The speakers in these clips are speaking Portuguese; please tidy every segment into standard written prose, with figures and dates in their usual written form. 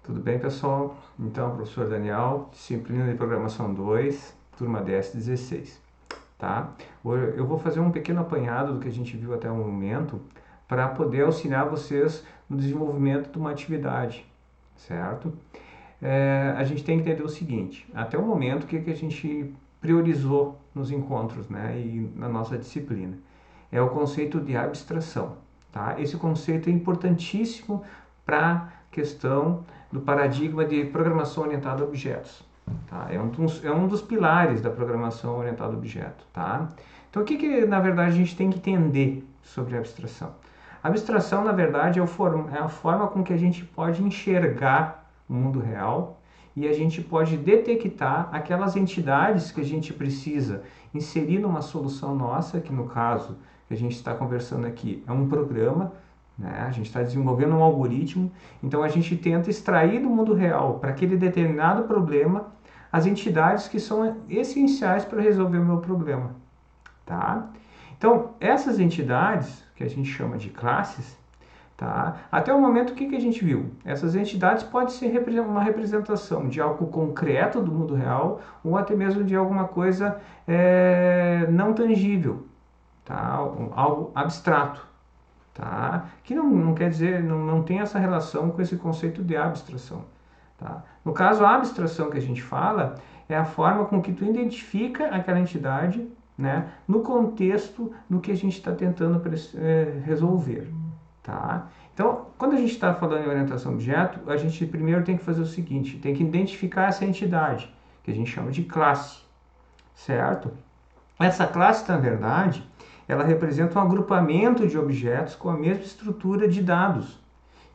Tudo bem, pessoal? Então, professor Daniel, disciplina de Programação 2, turma 1016, tá? Eu vou fazer um pequeno apanhado do que a gente viu até o momento para poder auxiliar vocês no desenvolvimento de uma atividade, certo? A gente tem que entender o seguinte, até o momento, o que a gente priorizou nos encontros, né, e na nossa disciplina? É o conceito de abstração, tá? Esse conceito é importantíssimo para a questão do paradigma de programação orientada a objetos. Tá? É um dos pilares da programação orientada a objeto. Tá? Então, o que na verdade a gente tem que entender sobre a abstração? A abstração, na verdade, é a forma com que a gente pode enxergar o mundo real e a gente pode detectar aquelas entidades que a gente precisa inserir numa solução nossa, que no caso que a gente está conversando aqui é um programa, né? A gente está desenvolvendo um algoritmo, então a gente tenta extrair do mundo real para aquele determinado problema as entidades que são essenciais para resolver o meu problema. Tá? Então, essas entidades, que a gente chama de classes, tá? Até o momento, o que a gente viu? Essas entidades podem ser uma representação de algo concreto do mundo real ou até mesmo de alguma coisa não tangível, tá? Algo abstrato. Tá? Que não quer dizer, não tem essa relação com esse conceito de abstração. Tá? No caso, a abstração que a gente fala é a forma com que tu identifica aquela entidade, né, no contexto do que a gente está tentando resolver. Tá? Então, quando a gente está falando em orientação a objeto, a gente primeiro tem que fazer o seguinte, tem que identificar essa entidade, que a gente chama de classe, certo? Essa classe, na verdade, ela representa um agrupamento de objetos com a mesma estrutura de dados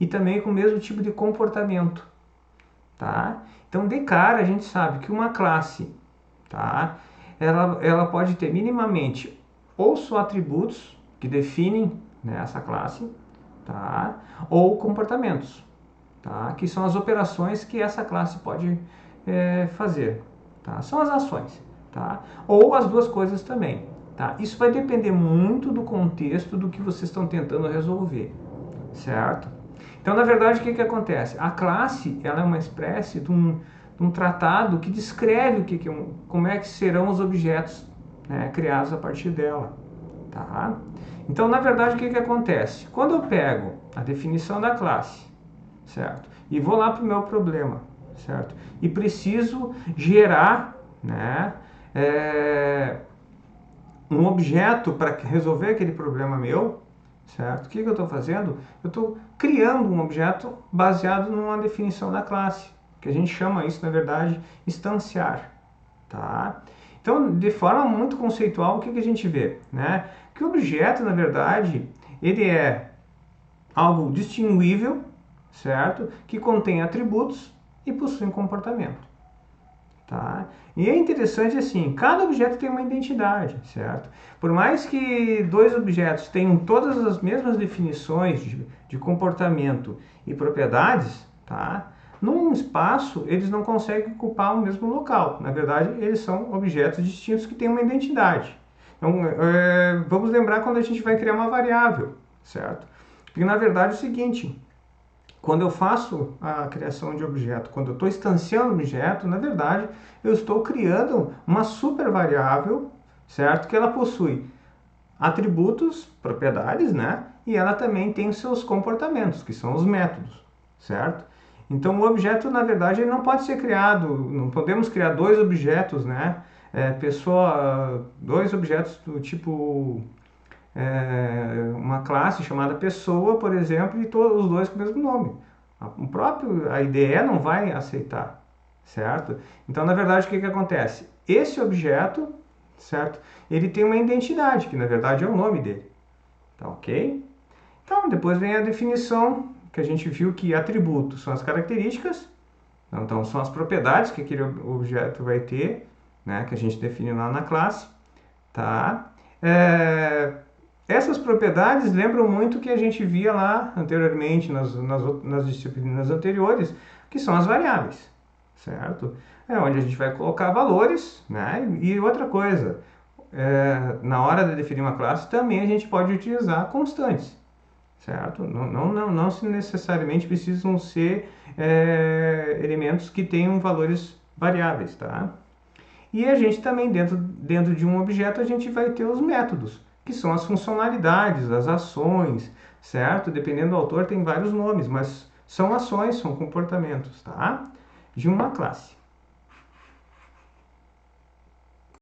e também com o mesmo tipo de comportamento, tá? Então, de cara, a gente sabe que uma classe, tá? Ela pode ter minimamente ou só atributos que definem, né, essa classe, tá? Ou comportamentos, tá? Que são as operações que essa classe pode fazer, tá? São as ações, tá? Ou as duas coisas também, tá? Isso vai depender muito do contexto do que vocês estão tentando resolver, certo? Então, na verdade, o que acontece? A classe, ela é uma espécie de um tratado que descreve como é que serão os objetos, né, criados a partir dela, tá? Então, na verdade, o que acontece? Quando eu pego a definição da classe, certo? E vou lá para o meu problema, certo? E preciso gerar, né, um objeto para resolver aquele problema meu, certo? O que eu estou fazendo? Eu estou criando um objeto baseado numa definição da classe, que a gente chama isso, na verdade, instanciar, tá? Então, de forma muito conceitual, o que a gente vê, né? Que o objeto, na verdade, ele é algo distinguível, certo? Que contém atributos e possui um comportamento, tá? E é interessante assim, cada objeto tem uma identidade, certo? Por mais que dois objetos tenham todas as mesmas definições de comportamento e propriedades, tá? Num espaço, eles não conseguem ocupar o mesmo local. Na verdade, eles são objetos distintos que têm uma identidade. Então, vamos lembrar quando a gente vai criar uma variável, certo? Porque na verdade é o seguinte, quando eu faço a criação de objeto, quando eu estou instanciando o objeto, na verdade eu estou criando uma super variável, certo? Que ela possui atributos, propriedades, né? E ela também tem os seus comportamentos, que são os métodos, certo? Então o objeto, na verdade, ele não pode ser criado, não podemos criar dois objetos, né? Dois objetos do tipo uma classe chamada pessoa, por exemplo, e todos os dois com o mesmo nome. A IDE não vai aceitar, certo? Então, na verdade, o que acontece? Esse objeto, certo? Ele tem uma identidade, que na verdade é o nome dele, tá ok? Então, depois vem a definição, que a gente viu que atributos são as características, então são as propriedades que aquele objeto vai ter, né? Que a gente define lá na classe, tá? Essas propriedades lembram muito o que a gente via lá anteriormente, nas disciplinas anteriores, que são as variáveis, certo? É onde a gente vai colocar valores, né? E outra coisa, na hora de definir uma classe, também a gente pode utilizar constantes, certo? Não se necessariamente precisam ser elementos que tenham valores variáveis, tá? E a gente também, dentro de um objeto, a gente vai ter os métodos, que são as funcionalidades, as ações, certo? Dependendo do autor, tem vários nomes, mas são ações, são comportamentos, tá? De uma classe.